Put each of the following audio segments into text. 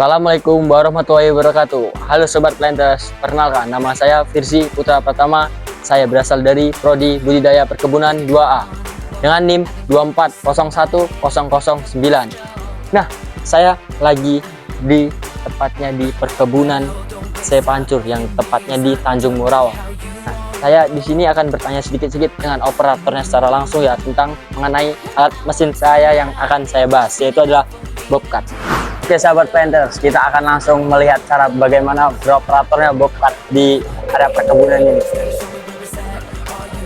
Assalamualaikum warahmatullahi wabarakatuh. Halo Sobat Planters, perkenalkan nama saya Firzi Putra Pratama. Saya berasal dari Prodi Budidaya Perkebunan 2A dengan NIM 2401009. Nah, saya lagi tepatnya di perkebunan Sepancur yang tepatnya di Tanjung Morawa. Nah, saya di sini akan bertanya sedikit-sedikit dengan operatornya secara langsung ya tentang mengenai alat mesin saya yang akan saya bahas, yaitu adalah Bobcat. Oke sahabat Planters, kita akan langsung melihat cara bagaimana beroperatornya Bobcat di area perkebunan ini.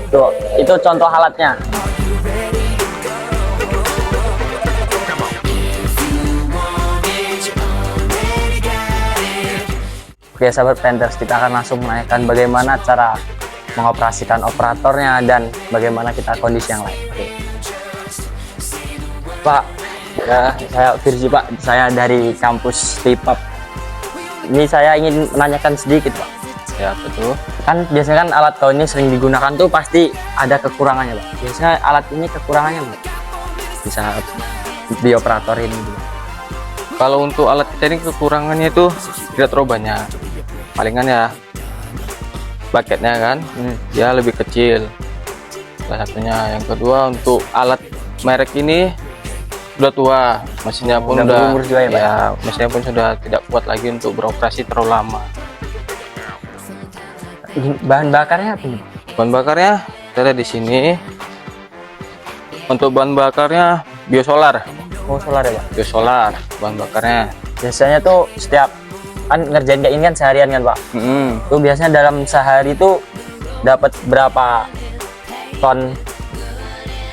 Tuh, itu contoh alatnya. Oke sahabat Planters, kita akan langsung menanyakan bagaimana cara mengoperasikan operatornya dan bagaimana kita kondisi yang lain. Oke. Pak, ya, saya Firzi Pak, saya dari kampus TIPAP. Ini saya ingin menanyakan sedikit Pak. Ya betul. Kan biasanya kan alat kau ini sering digunakan tuh pasti ada kekurangannya Pak. Biasanya alat ini kekurangannya Pak, bisa dioperator ini. Kalau untuk alat kita ini kekurangannya itu tidak terlalu banyak. Palingan ya bucketnya kan, dia lebih kecil. Salah satunya. Yang kedua untuk alat merek ini sudah tua, mesinnya pun sudah berumur juga ya, Pak? Ya, mesinnya pun sudah tidak kuat lagi untuk beroperasi terlalu lama. Bahan bakarnya apa nih? Bahan bakarnya kita lihat di sini. Untuk bahan bakarnya biosolar. Oh, solar ya Pak? Biosolar bahan bakarnya. Biasanya tuh setiap kan ngerjain kayak ini kan seharian kan Pak? Tuh biasanya dalam sehari itu dapat berapa ton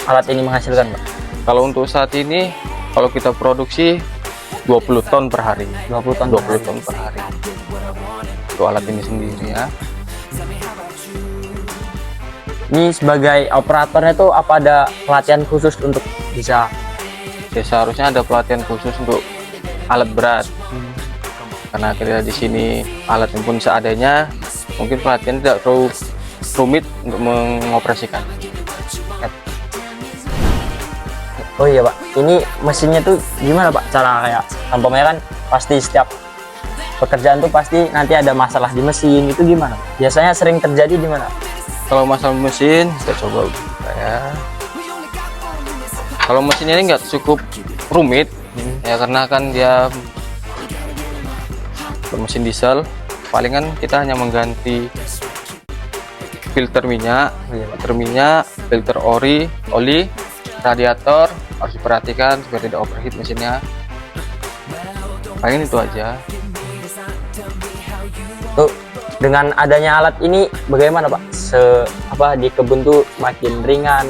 alat ini menghasilkan Pak? Kalau untuk saat ini, kalau kita produksi 20 ton per hari. 20 ton per hari. Untuk alat ini sendiri ya. Ini sebagai operatornya tuh apa ada pelatihan khusus untuk bisa? Ya, seharusnya ada pelatihan khusus untuk alat berat. Karena kita di sini alatnya pun seadanya, mungkin pelatihan tidak terlalu rumit untuk mengoperasikan. Oh iya Pak, ini mesinnya tuh gimana Pak? Cara kayak tampaknya kan pasti setiap pekerjaan tuh pasti nanti ada masalah di mesin, itu gimana Pak? Biasanya sering terjadi di mana? Kalau masalah mesin, kita coba buka ya. Kalau mesin ini nggak cukup rumit, ya karena kan dia bermesin diesel. Palingan kita hanya mengganti filter minyak, filter oli, radiator harus diperhatikan supaya tidak overheat mesinnya. Paling itu aja. Tuh, dengan adanya alat ini bagaimana Pak? Di kebun tuh makin ringan?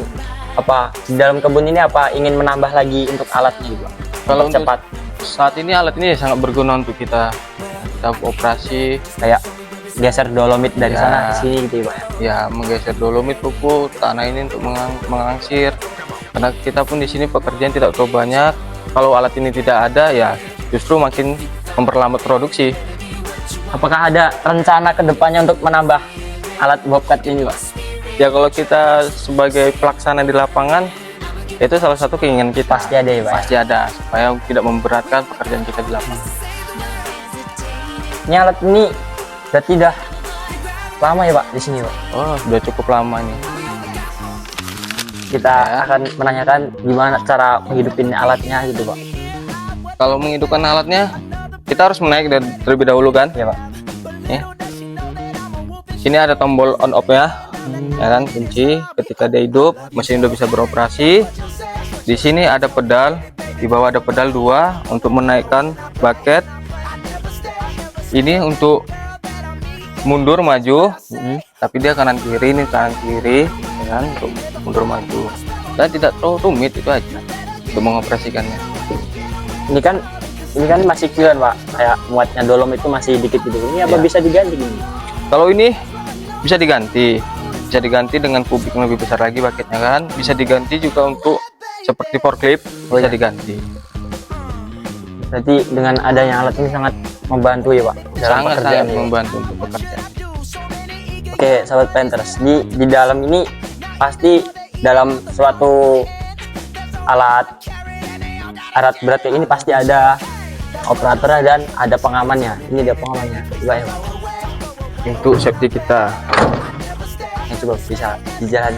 Apa di dalam kebun ini apa ingin menambah lagi untuk alatnya Pak? Kalau untuk cepat saat ini alat ini sangat berguna untuk kita operasi, kayak geser dolomit dari sana ke sini gitu ya Pak? Ya, menggeser dolomit, pupuk tanah ini untuk mengangsir. Karena kita pun di sini pekerjaan tidak terlalu banyak. Kalau alat ini tidak ada, ya justru makin memperlambat produksi. Apakah ada rencana kedepannya untuk menambah alat Bobcat ini Pak? Ya kalau kita sebagai pelaksana di lapangan, itu salah satu keinginan kita. Pasti ada ya Pak? Pasti ada, supaya tidak memberatkan pekerjaan kita di lapangan. Ini alat ini berarti udah lama ya Pak di sini Pak? Oh, sudah cukup lama nih. Kita akan menanyakan gimana cara menghidupin alatnya gitu Pak. Kalau menghidupkan alatnya, kita harus menaik terlebih dahulu kan? Ya Pak. Ya. Sini ada tombol on off ya, ya kan, kunci. Ketika dia hidup, mesin udah bisa beroperasi. Di sini ada pedal, di bawah ada pedal 2 untuk menaikkan bucket. Ini untuk mundur maju, tapi dia kanan kiri, ini kanan kiri, ya kan, untuk mundur maju. Dan tidak terlalu rumit, itu aja untuk mengoperasikannya. Ini kan masih kecil Pak, kayak muatnya dolom itu masih dikit gitu. Ini apa bisa diganti gini? Kalau ini bisa diganti dengan kubik yang lebih besar lagi bucketnya kan. Bisa diganti juga untuk seperti forklift, bisa diganti. Berarti dengan adanya alat ini sangat membantu ya Pak dalam sangat membantu untuk pekerjaan. Oke sahabat Planters, di dalam ini pasti dalam suatu alat berat kayak ini pasti ada operatornya dan ada pengamannya. Ini dia pengamannya. Coba ya, Pak. Untuk safety kita. Yang coba bisa di jalan.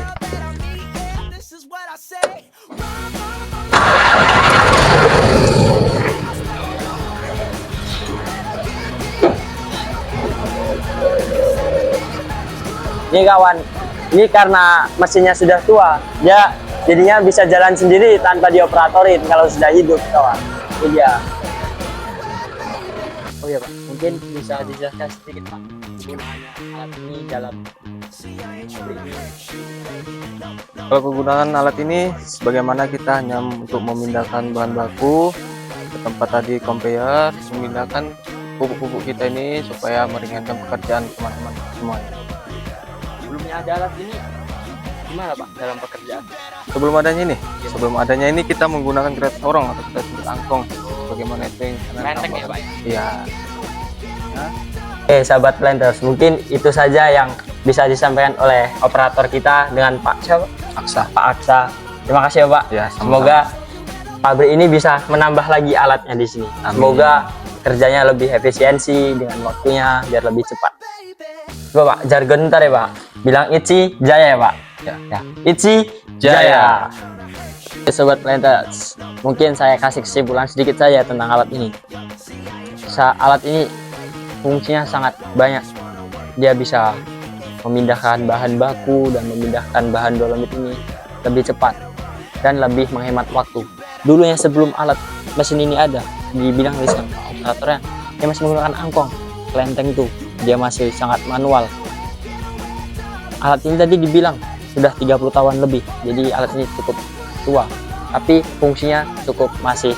Ini kawan, ini karena mesinnya sudah tua, dia jadinya bisa jalan sendiri tanpa dioperatorin kalau sudah hidup, kawan. Ini dia. Oh iya Pak, mungkin bisa dijelaskan sedikit Pak penggunaannya alat ini dalam pabrik ini. Kalau penggunaan alat ini, sebagaimana kita hanya untuk memindahkan bahan baku ke tempat tadi conveyor, memindahkan pupuk-pupuk kita ini supaya meringankan pekerjaan teman-teman semuanya. Sebelumnya ada alat ini, gimana Pak dalam pekerjaan? Sebelum adanya ini kita menggunakan kereta sorong atau kita sebut angkong. Bagaimana itu yang Renteng ya Pak? Iya. Oke sahabat Planters, mungkin itu saja yang bisa disampaikan oleh operator kita dengan Pak siapa? Pak Aksa. Terima kasih ya Pak. Ya, sama-sama. Semoga pabrik ini bisa menambah lagi alatnya di sini. Amin. Semoga kerjanya lebih efisiensi dengan waktunya biar lebih cepat. Coba Pak, jargon ntar ya Pak. Bilang Itsi Jaya ya Pak. Ya. Itsi Jaya. Oke, sobat Planters, mungkin saya kasih kesimpulan sedikit saja tentang alat ini. Alat ini fungsinya sangat banyak. Dia bisa memindahkan bahan baku dan memindahkan bahan dolomit ini lebih cepat dan lebih menghemat waktu. Dulunya sebelum alat mesin ini ada di bidang listrik, operatornya dia masih menggunakan angkong, kelenteng itu dia masih sangat manual. Alat ini tadi dibilang sudah 30 tahun lebih, jadi alat ini cukup tua, tapi fungsinya cukup masih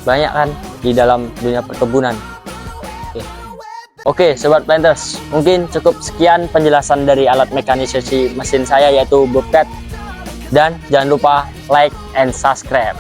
banyak kan di dalam dunia perkebunan. Oke, sobat Planters, mungkin cukup sekian penjelasan dari alat mekanisasi mesin saya yaitu Bobcat, dan jangan lupa like and subscribe.